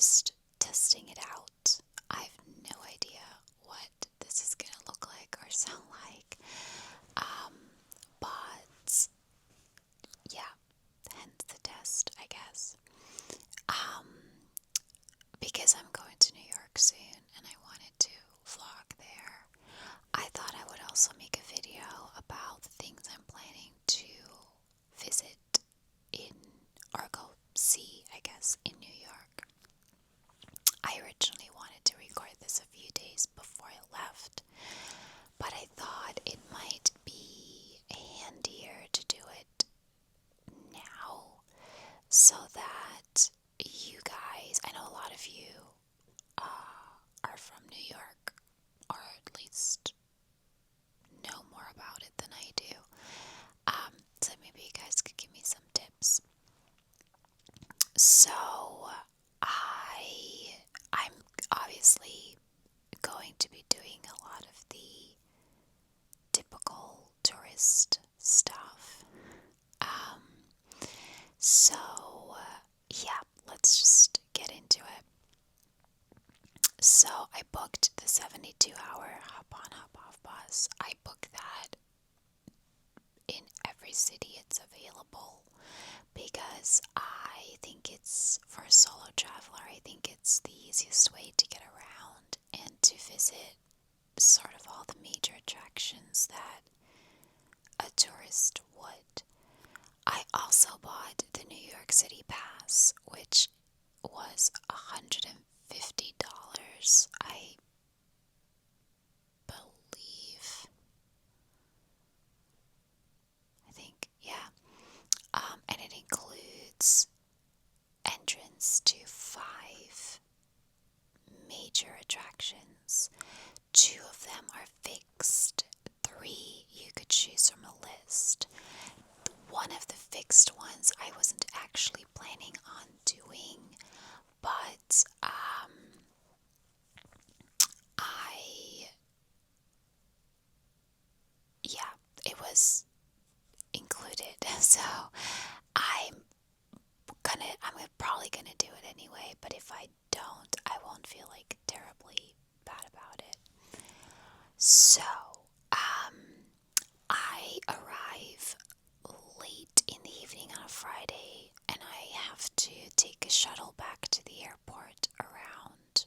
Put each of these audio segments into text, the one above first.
just testing it out. I have no idea what this is gonna look like or sound like. But yeah, hence the test, I guess. Because I'm going to New York soon and I wanted to vlog there, I thought I would also make a video about the things I'm planning to visit in, or go see, I guess, in New York. I originally wanted to record this a few days before I left, but I thought it might be handier to do it now so that you guys, I know a lot of you are from New York, or at least know more about it than I do. So maybe you guys could give me some tips. So I'm obviously going to be doing a lot of the typical tourist stuff. So yeah, let's just get into it. So I booked the 72-hour hop-on, hop-off bus. I booked that in every city it's available because I think it's, for a solo traveler, I think it's the easiest way to get around and to visit sort of all the major attractions that a tourist would. I also bought the New York CityPASS, which was $150, I believe. I think, yeah. And it includes entrance to 5 major attractions. 2 of them are fixed. 3 you could choose from a list. One of the fixed ones I wasn't actually planning on doing, but it was included, so I'm probably gonna do it anyway, but if I don't, I won't feel like terribly bad about it. So, I arrive late in the evening on a Friday, and I have to take a shuttle back to the airport around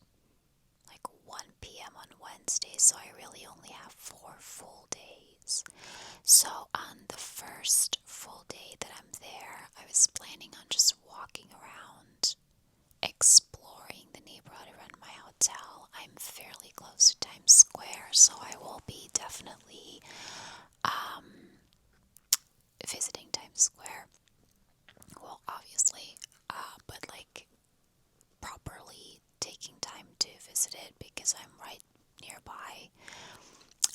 like 1 p.m. on Wednesday, so I really only have 4 full days. So on the first full day that I'm there, I was planning on just walking around, exploring the neighborhood around my hotel. I'm fairly close to Times Square, so I will be definitely visiting Times Square. Well, obviously, but like properly taking time to visit it because I'm right nearby.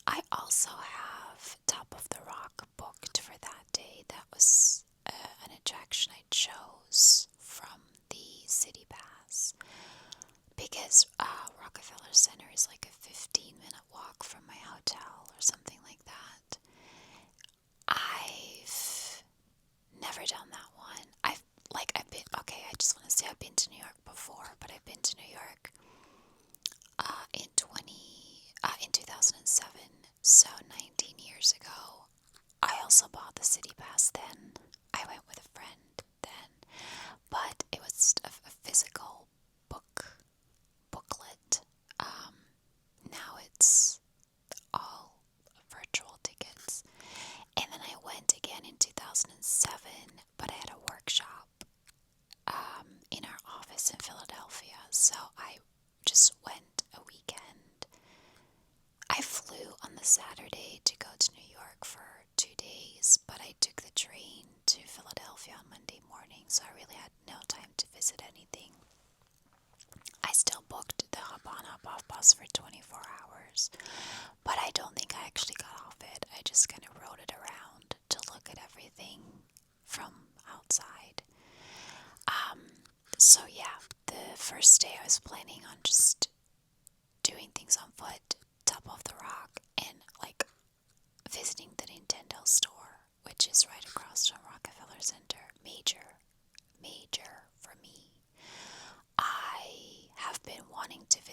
I also have Top of the Rock booked for that day. That was an attraction I chose from the CityPASS because Rockefeller Center is like a 15-minute walk from my hotel or something like that. I've never done that one. I just want to say I've been to New York before, but I've been to New York in 2007, so 19 years ago. I also bought the CityPASS then. I went with a friend then, but it was a physical booklet. Now it's all virtual tickets. And then I went again in 2007, but I had a workshop in our office in Philadelphia, so I just went a weekend. I flew on the Saturday to go to New York for 2 days, but I took the train to Philadelphia on Monday morning, so I really had no time to visit anything. I still booked the hop-on, hop-off bus for 24 hours, but I don't think I actually got off it. I just kind of rode it around to look at everything from outside. So yeah, the first day I was planning on just doing things on foot, Top of the Rock, and like visiting the Nintendo store, which is right across from Rockefeller Center. Major for me. I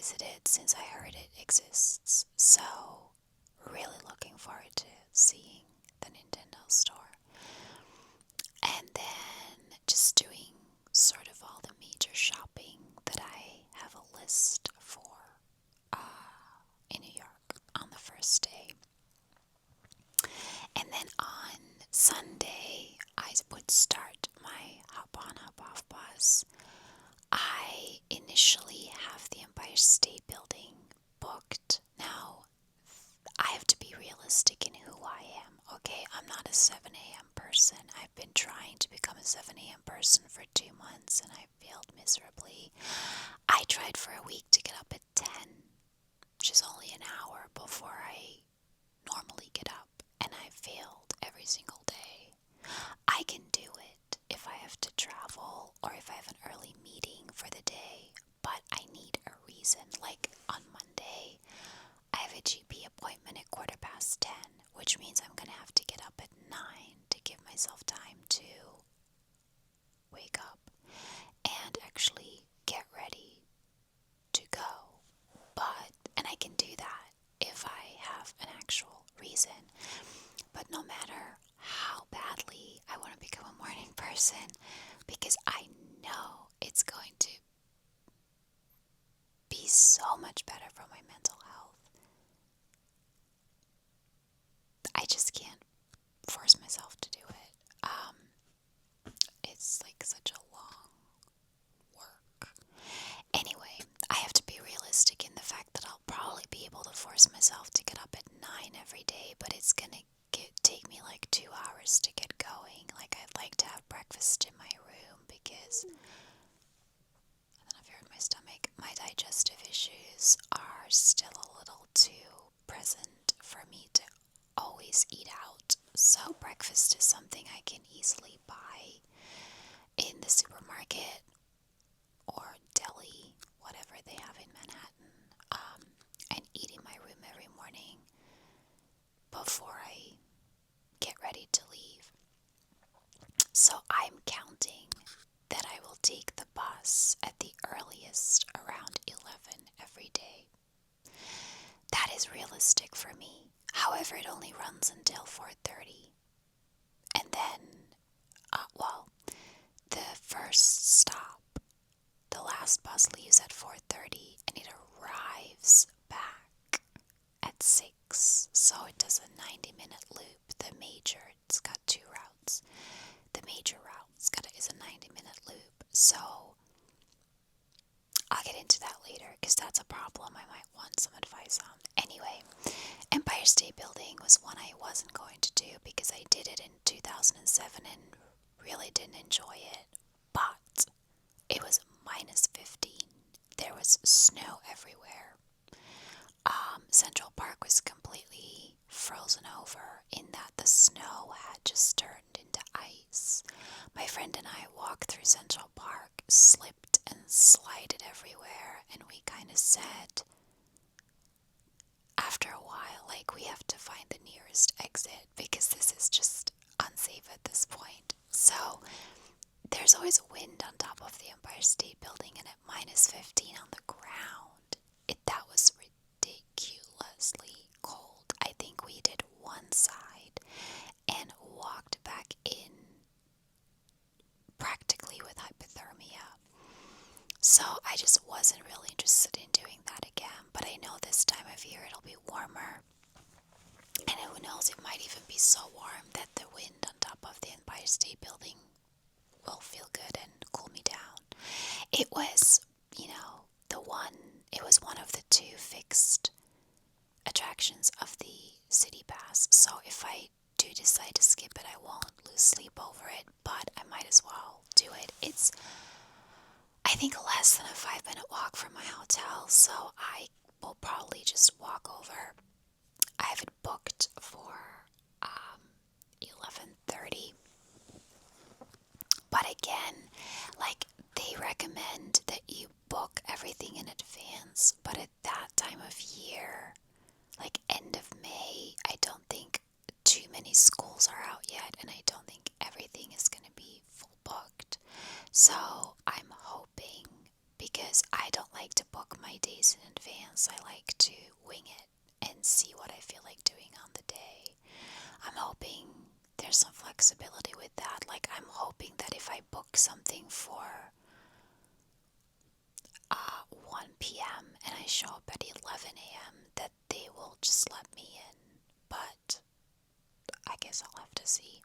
visited since I heard it exists. So, really looking forward to seeing the Nintendo store. And then just doing sort of all the major shopping that I have a list for in New York on the first day. And then on Sunday, I would start my hop-on, hop-off bus. I initially have the Empire State Building booked. Now, I have to be realistic in who I am, okay? I'm not a 7 a.m. person. I've been trying to become a 7 a.m. person for 2 months and I failed miserably. I tried for a week to get up at 10, which is only an hour before I normally get up, and I failed every single day. I can do it if I have to travel or if I have an early meeting for the day, but I need a reason. Like on Monday, I have a GP appointment at 10:15, which means I'm going to have to get up at 9 to give myself time to wake up and actually get ready to go. And I can do that if I have an actual reason. But no matter how badly I want to become a morning person, because I know it's going to be so much better for my mental health, I just can't force myself to do it. It's like such a long work. Anyway, I have to be realistic in the fact that I'll probably be able to force myself to get up at 9 every day, but it's gonna take me like 2 hours to get going. Like, I'd like to have breakfast in my room because, I don't know if you heard my stomach, my digestive issues are still a little too present for me to always eat out. So breakfast is something I can easily buy in the supermarket or deli, whatever they have in Manhattan, and eat in my room every morning before I get ready to leave. So I'm counting that I will take the bus at the earliest around 11 every day. That is realistic for me. However, it only runs until 4:30. And then, the first stop, the last bus leaves at 4:30 and it arrives back at 6. So it does a 90-minute loop. It's got 2 routes. The major route is a 90-minute loop. So I'll get into that later because that's a problem I might want some advice on. Anyway, Empire State Building was one I wasn't going to do because I did it in 2007 and really didn't enjoy it. But it was minus 15. There was snow everywhere. Central Park was completely frozen over in that the snow had just turned into ice. My friend and I walked through Central Park, slipped and slided everywhere, and we kind of said, after a while, like, we have to find the nearest exit because this is just unsafe at this point. So there's always wind on top of the Empire State Building, and at minus 15 on the ground, that was ridiculously cold. I think we did one side and walked back in practically with hypothermia. So I just wasn't really interested in doing that again. But I know this time of year it'll be warmer. And who knows, it might even be so warm that the wind on top of the Empire State Building will feel good and cool me down. It was, it was one of the 2 fixed attractions of the CityPASS. So if I do decide to skip it, I won't lose sleep over it, but I might as well do it. It's, I think, less than a 5-minute walk from my hotel, so I will probably just walk over. I have it booked for 11:30. But again, like, they recommend that you book everything in advance, but at that time of year, like end of May, I don't think too many schools are out yet, and I don't think everything is going to be full booked. So I'm hoping, because I don't like to book my days in advance. I like to wing it and see what I feel like doing on the day. I'm hoping there's some flexibility with that. Like, I'm hoping that if I book something for 1 p.m. and I show up at 11 a.m., that they will just let me in. But I guess I'll have to see.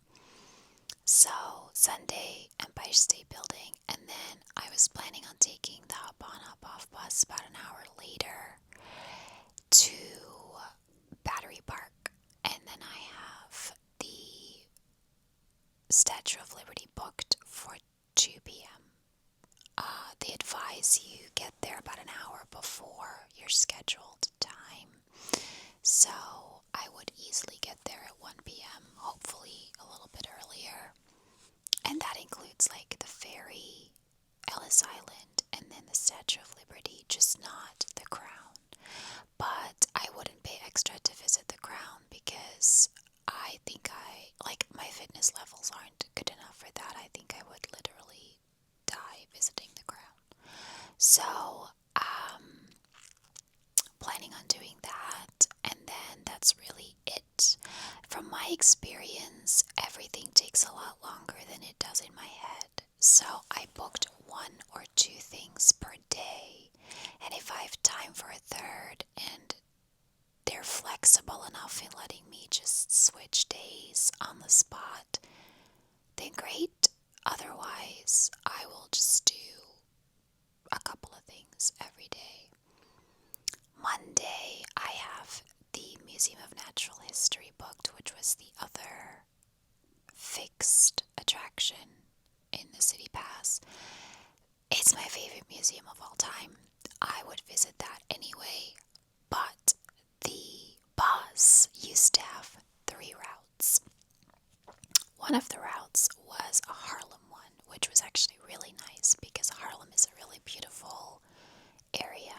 So, Sunday, Empire State Building, and then I was planning on taking the hop-on, hop-off bus about an hour later to Battery Park, and then I have the Statue of Liberty booked for 2 p.m. They advise you get there about an hour before your scheduled time, so I would easily get there at 1 p.m., hopefully a little bit earlier. And that includes like the ferry, Ellis Island, and then the Statue of Liberty, just not the Crown. But I wouldn't pay extra to visit the Crown because I think my fitness levels aren't good enough for that. I think I would literally die visiting the Crown. So, planning on doing that, and then that's really it. From my experience, everything takes a lot longer than it does in my head. So I booked 1 or 2 things per day, and if I have time for a third and they're flexible enough in letting me just switch days on the spot, then great. Otherwise, I will just do a couple of things every day. Monday, I have the Museum of Natural History booked, which was the other fixed attraction in the CityPASS. It's my favorite museum of all time. I would visit that anyway, but the bus used to have 3 routes. One of the routes was a Harlem one, which was actually really nice because Harlem is a really beautiful area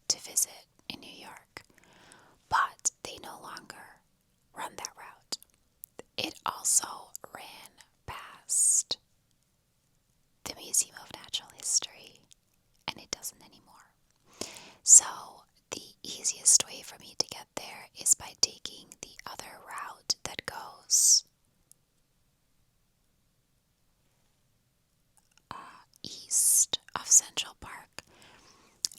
to visit in New York. But they no longer run that route. It also ran past the Museum of Natural History, and it doesn't anymore. So the easiest way for me to get there is by taking the other route that goes east of Central Park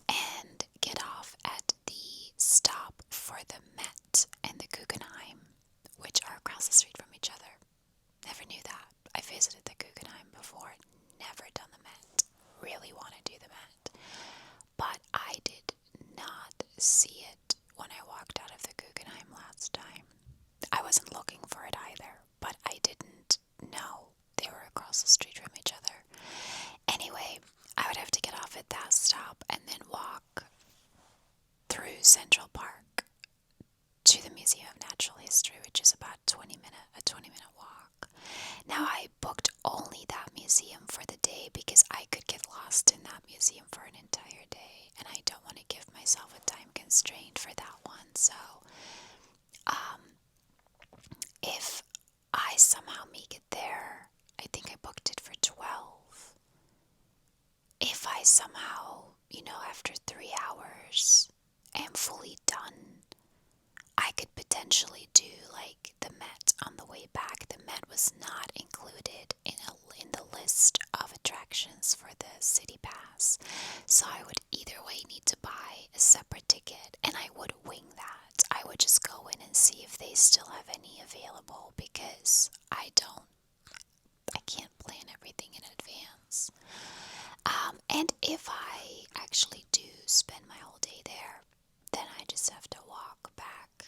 and get off at the stop for the Met and the Guggenheim, which are across the street from each other. Never knew that. I visited the Guggenheim before, never done the Met. Really want to do the Met. But I did not see it when I walked out of the Guggenheim last time. I wasn't looking for it either, but I didn't know they were across the street from each other. Anyway, I would have to get off at that stop and then walk through Central Park to the Museum of Natural History, which is about a 20-minute walk. Now, I booked only that museum for the day because I could get lost in that museum for an entire day, and I don't want to give myself a time constraint for that one. So, if I somehow make it there, I think I booked it for 12. If I somehow, after 3 hours am fully done, I could potentially do like the Met on the way back. The Met was not included in the list of attractions for the CityPASS, so I would either way need to buy a separate ticket, and I would wing that. I would just go in and see if they still have any available because I can't plan everything in advance. And if I actually do spend my whole day there, then I just have to walk back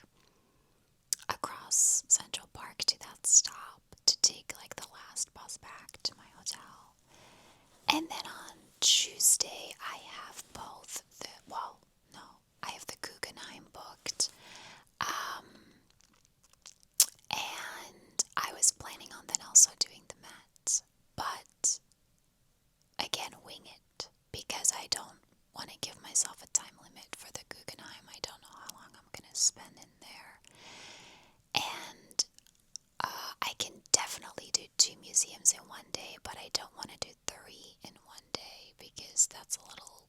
across Central Park to that stop to take like the last bus back to my hotel. And then on Tuesday, I have I have the Guggenheim booked. And I was planning on then also doing the Met, but again, wing it, because I don't want to give myself a time limit for the Guggenheim. I don't know how long I'm going to spend in there. And I can definitely do 2 museums in one day, but I don't want to do 3 in one day because that's a little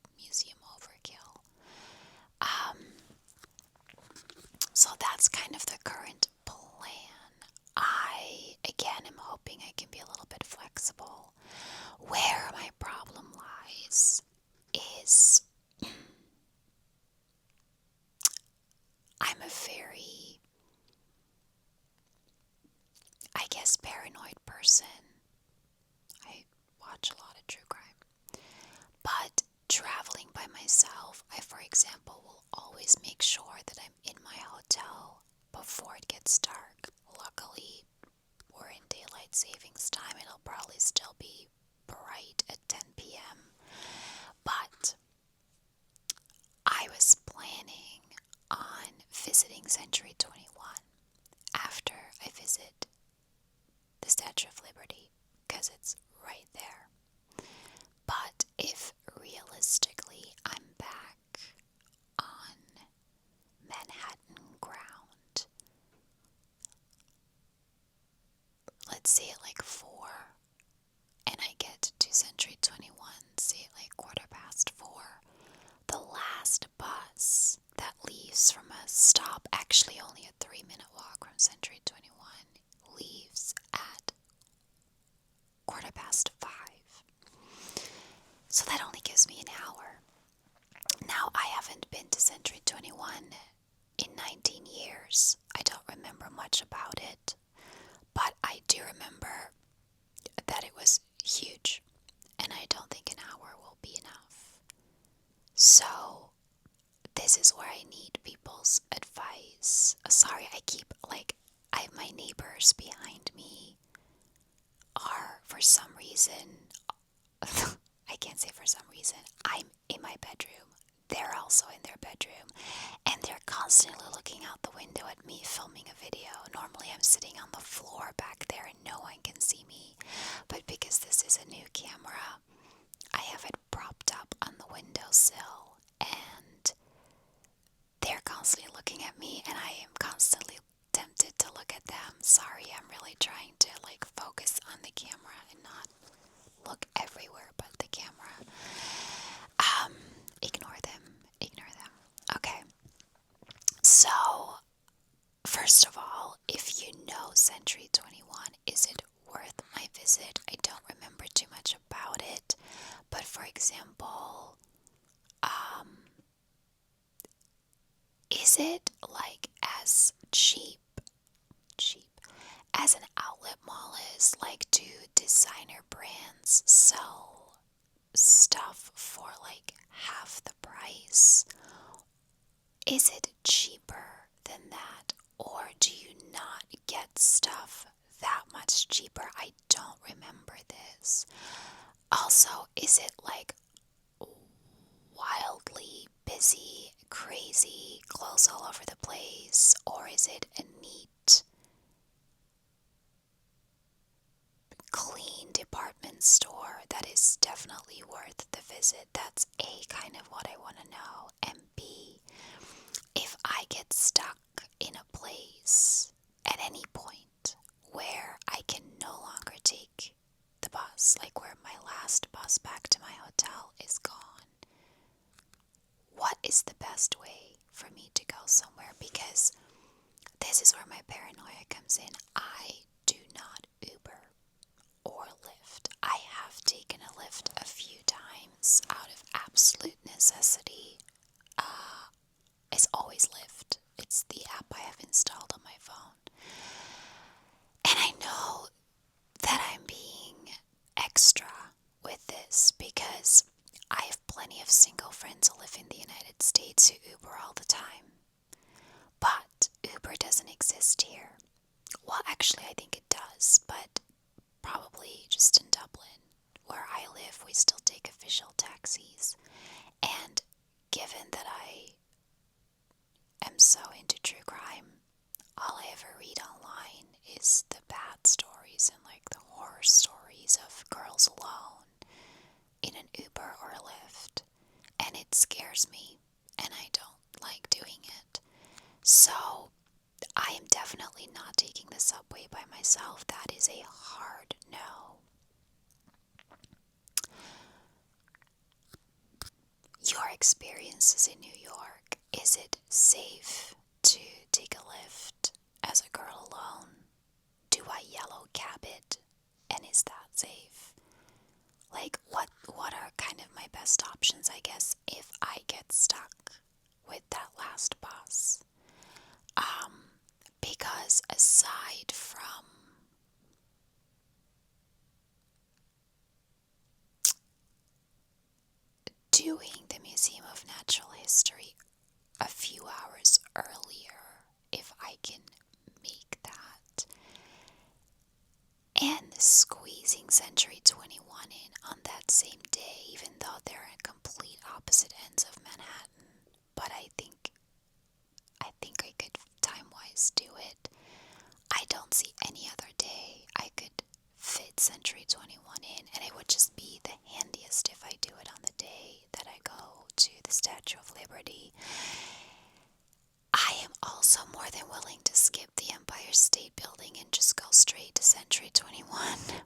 example, will always make sure that I'm in my hotel before it gets dark. Luckily, we're in daylight savings time. It'll probably still be bright at 10 p.m. But I was planning on visiting Century 21 after I visit the Statue of Liberty because it's right there. But if realistically I'm back on Manhattan ground, let's say at like 4, and I get to Century 21, say at like 4:15, the last bus that leaves from a stop, actually only a 3-minute walk from Century 21, leaves at 5:15. So that only gives me an hour. Now, I haven't been to Century 21 in 19 years. I don't remember much about it, but I do remember that it was huge, and I don't think an hour will be enough. So, this is where I need people's advice. Sorry, my neighbors behind me are, for some reason, I can't say for some reason, I'm in my bedroom. They're also in their bedroom, and they're constantly looking out the window at me filming a video. Normally I'm sitting on the floor back there and no one can see me, but because this is a new camera, I have it propped up on the windowsill, and they're constantly looking at me, and I am constantly tempted to look at them. Sorry, I'm really trying to focus on the camera and not look everywhere but the camera. Ignore them. Okay. So, first of all, if you know Century 21, is it worth my visit? I don't remember too much about it, but for example, is it as cheap as an outlet mall is? Do designer brands sell stuff for half the price? Is it cheaper than that, or do you not get stuff that much cheaper? I don't remember this. Also, is it wildly busy, crazy, clothes all over the place, or is it a neat, clean department store that is definitely worth the visit? That's A, kind of what I want to know, and B, if I get stuck in a place at any point where I can no longer take the bus, where my last bus back to my hotel is gone, what is the best way for me to go somewhere? Because this is where my paranoia comes in. I do not Uber or Lyft. I have taken a Lyft a few times out of absolute necessity. It's always Lyft. It's the app I have installed on my phone. And I know that I'm being extra with this because I have plenty of single friends who live in the United States who Uber all the time. But Uber doesn't exist here. Well, actually, I think it does, but probably just in Dublin, where I live, we still take official taxis. And given that I am so into true crime, all I ever read online is the bad stories and the horror stories of girls alone in an Uber or a Lyft, and it scares me, and I don't like doing it. So I am definitely not taking the subway by myself. That is a hard no. Your experiences in New York, is it safe to take a Lyft as a girl alone? Do I yellow cab it, and is that safe? What are kind of my best options, I guess, if I get stuck with that last bus? Because aside from doing the Museum of Natural History, history a few hours earlier if I can make that. And squeezing Century 21 in on that same day, even though they're at complete opposite ends of Manhattan. But I think I could time-wise do it. I don't see any other day I could fit Century 21 in, and it would just be the handiest if I do it on the day that I go to the Statue of Liberty. I am also more than willing to skip the Empire State Building and just go straight to Century 21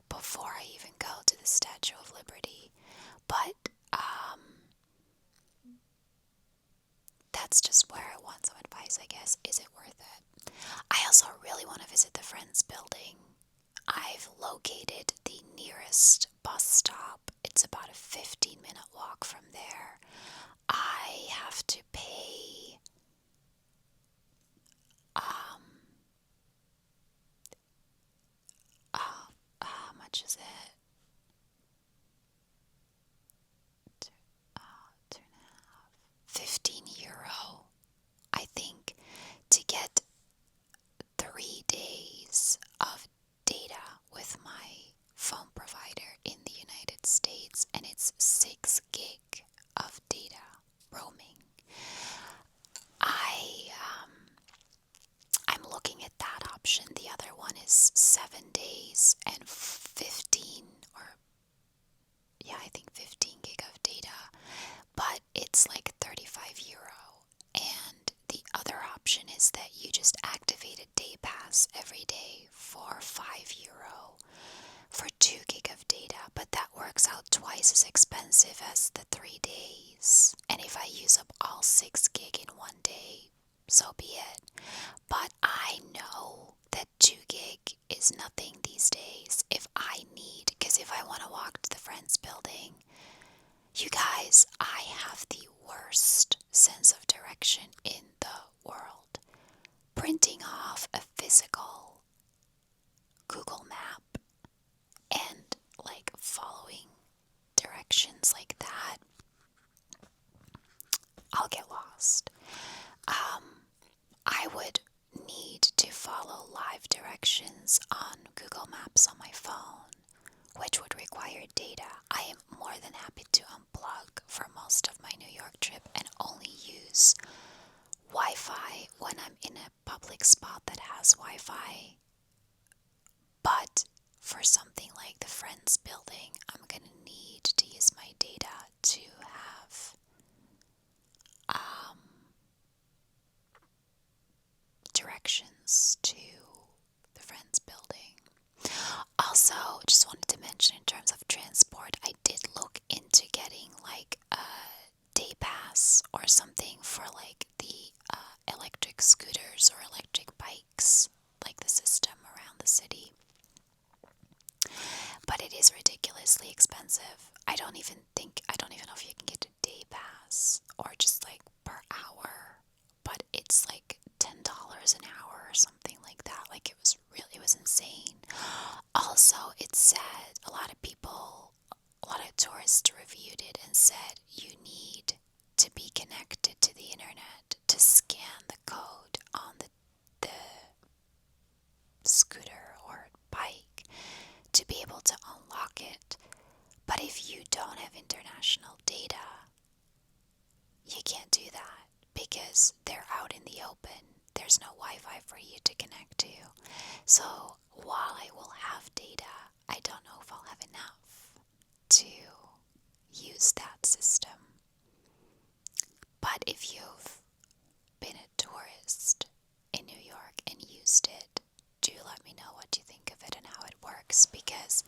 before I even go to the Statue of Liberty. But, that's just where I want some advice, I guess. Is it worth it? I also really want to visit the Friends Building. I've located the nearest bus stop. It's about a 15-minute walk from there. I have to pay how much is it? 15 euro, I think, to get 3 days of data with my phone provider in the United States, and it's 6 gig of data roaming. I'm looking at that option. The other one is 7 days and 15, or yeah, I think 15 gig of data, but it's like 35 euro. And the other option is that you just activate a day pass every day for 5 euro for 2 gig of data, but that works out twice as expensive as the 3 days. And if I use up all 6 gig in one day, so be it. But I know that 2 gig is nothing these days if I need, because if I want to walk to the Friends Building, you guys, I have the worst sense of direction in the world. Printing off a physical Google map and like following directions like that, I'll get lost. I would need to follow live directions on Google Maps on my phone, which would require data. I am more than happy to unplug for most of my New York trip and only use Wi-Fi when I'm in a public spot that has Wi-Fi. But for something like the Friends Building, I'm gonna need to use my data to have directions to the Friends Building. Also, just wanted to mention in terms of transport, I did look into getting like a day pass or something for like the electric scooters or electric bikes, like the system around the city. But it is ridiculously expensive. I don't even know if you can get a day pass or just like per hour, but it's like $10 an hour or something like that. Like it was insane. Also, it said a lot of tourists reviewed it and said you need to be connected to the internet to scan the code on the scooter or bike to be able to unlock it. But if you don't have international data, you can't do that because they're out in the open. There's no Wi-Fi for you to connect to. So while I will have data, I don't know if I'll have enough to use that system. But if you've been a tourist in New York and used it, do let me know what you think of it and how it works, because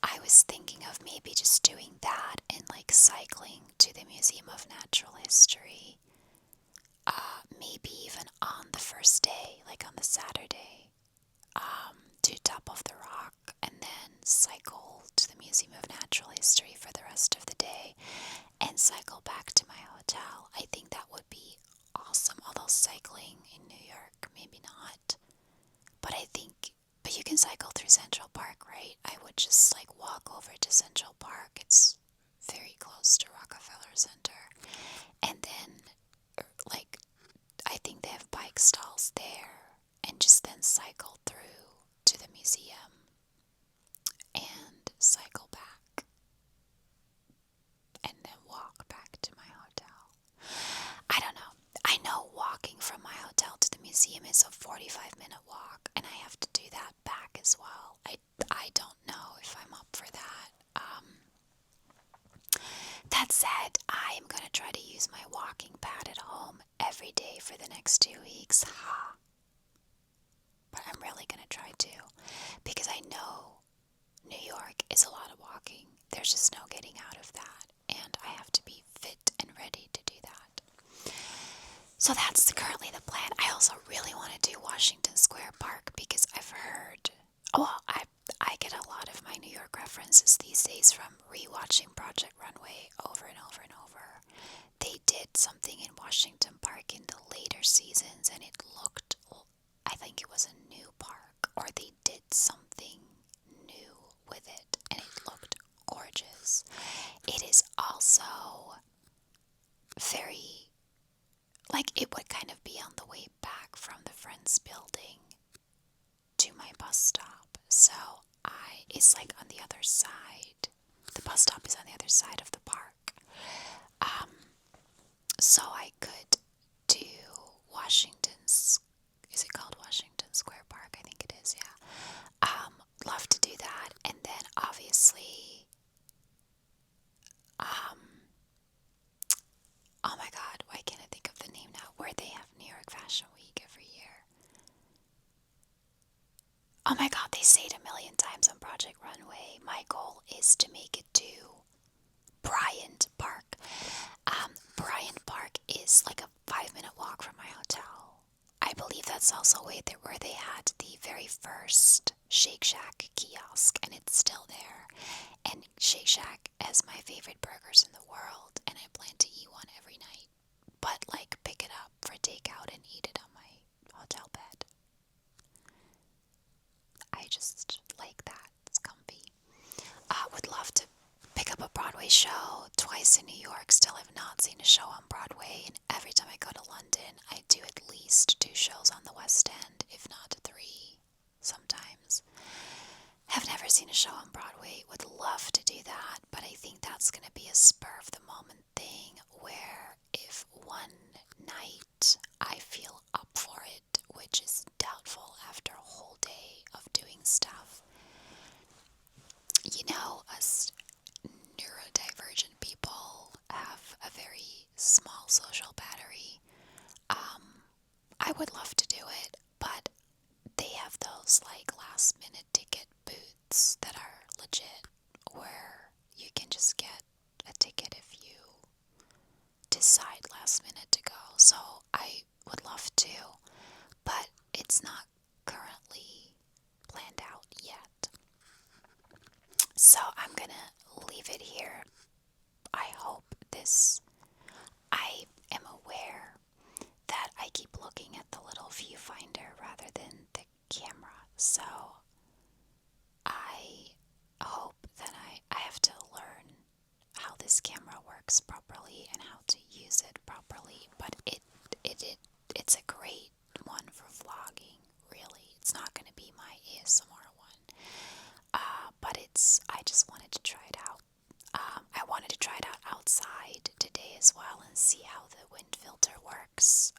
I was thinking of maybe just doing that and like cycling to the Museum of Natural History, maybe even on the first day, like on the Saturday, to Top of the Rock and then cycle to the Museum of Natural History for the rest of the day and cycle back to my hotel. I think that would be awesome, although cycling in New York, maybe not. But you can cycle through Central Park, right? I would just like walk over to Central Park. It's very close to Rockefeller Center. And then that said, I am going to try to use my walking pad at home every day for the next 2 weeks. Ha! But I'm really going to try to, because I know New York is a lot of walking. There's just no getting out of that, and I have to be fit and ready to do that. So that's currently the plan. I also really want to do Washington Square Park because I've heard, well, I get a lot of my New York references these days from rewatching Project Runway over and over and over. They did something in Washington Park in the later seasons, and it looked, I think it was a new park, or they did something new with it, and it looked gorgeous. It is also very, like, it would kind of be on the way back from the Friends building to my bus stop. So it's like on the other side. The bus stop is on the other side of the park. So I could do Washington's, is it called Washington Square Park? I think it is, yeah. Love to do that. And then obviously, oh my god, why can't I think of the name now? Where they have New York Fashion Week every year. Oh my god, they say it a million times on Project Runway. My goal is to make it to Bryant Park. Bryant Park is like a 5-minute walk from my hotel. I believe that's also where they had the very first Shake Shack kiosk, and it's still there. And Shake Shack has my favorite burgers in the world, and I plan to eat one every night. But like pick it up for takeout and eat it on my hotel bed. I just like that. It's comfy. Would love to pick up a Broadway show twice in New York. Still have not seen a show on Broadway, and every time I go to London, I do at least 2 shows on the West End, if not 3 sometimes. Have never seen a show on Broadway. Would love to do that, but I think that's going to be a spur of the moment thing where if one night I feel up for it, which is doubtful after a whole day of doing stuff. You know, us neurodivergent people have a very small social battery. I would love to do it, but they have those like last minute ticket booths that are legit, where you can just get a ticket if you decide last minute to go. So I would love to, but it's not currently planned out yet. So I'm gonna leave it here. I hope I am aware that I keep looking at the little viewfinder rather than the camera. So I hope that I have to learn how this camera works properly and how to use it properly. But it's a great one for vlogging, really. It's not going to be my ASMR one. But I just wanted to try it out. I wanted to try it out outside today as well and see how the wind filter works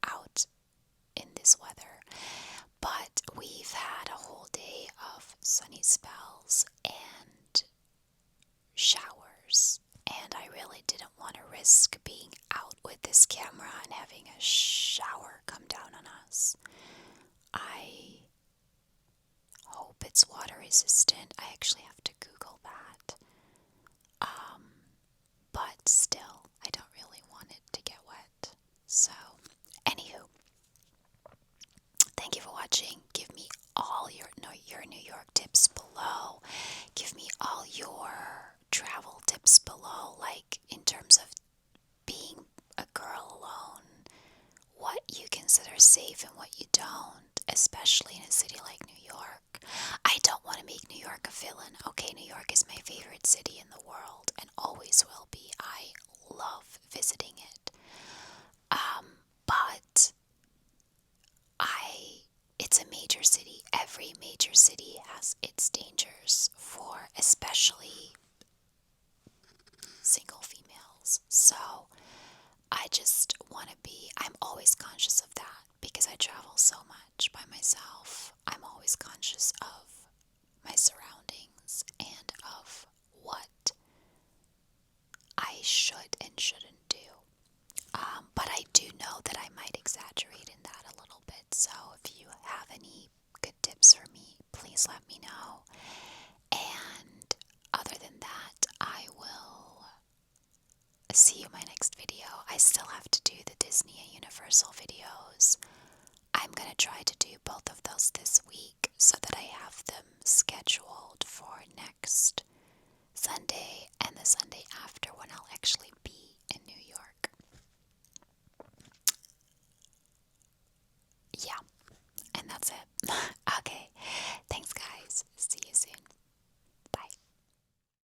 out in this weather. But we've had a whole day of sunny spells and showers, and I really didn't want to risk being out with this camera and having a shower come down on us. I hope it's water resistant. I actually have to Google that. But still, I don't really want it to get wet. So, anywho, thank you for watching. Give me all your New York tips below. Give me all your travel tips below, like in terms of being a girl alone, what you consider safe and what you don't, especially in a city like New York. I don't want to make New York a villain. Okay, New York is my favorite city in the world and always will be. I love visiting it. But it's a major city. Every major city has its dangers for especially single females. So I just want to I'm always conscious of that because I travel so much by myself. I'm always conscious of my surroundings and of what should and shouldn't do. But I do know that I might exaggerate in that a little bit. So if you have any good tips for me, please let me know. And other than that, I will see you in my next video. I still have to do the Disney and Universal videos. I'm going to try to do both of those this week so that I have them scheduled for next Sunday and the Sunday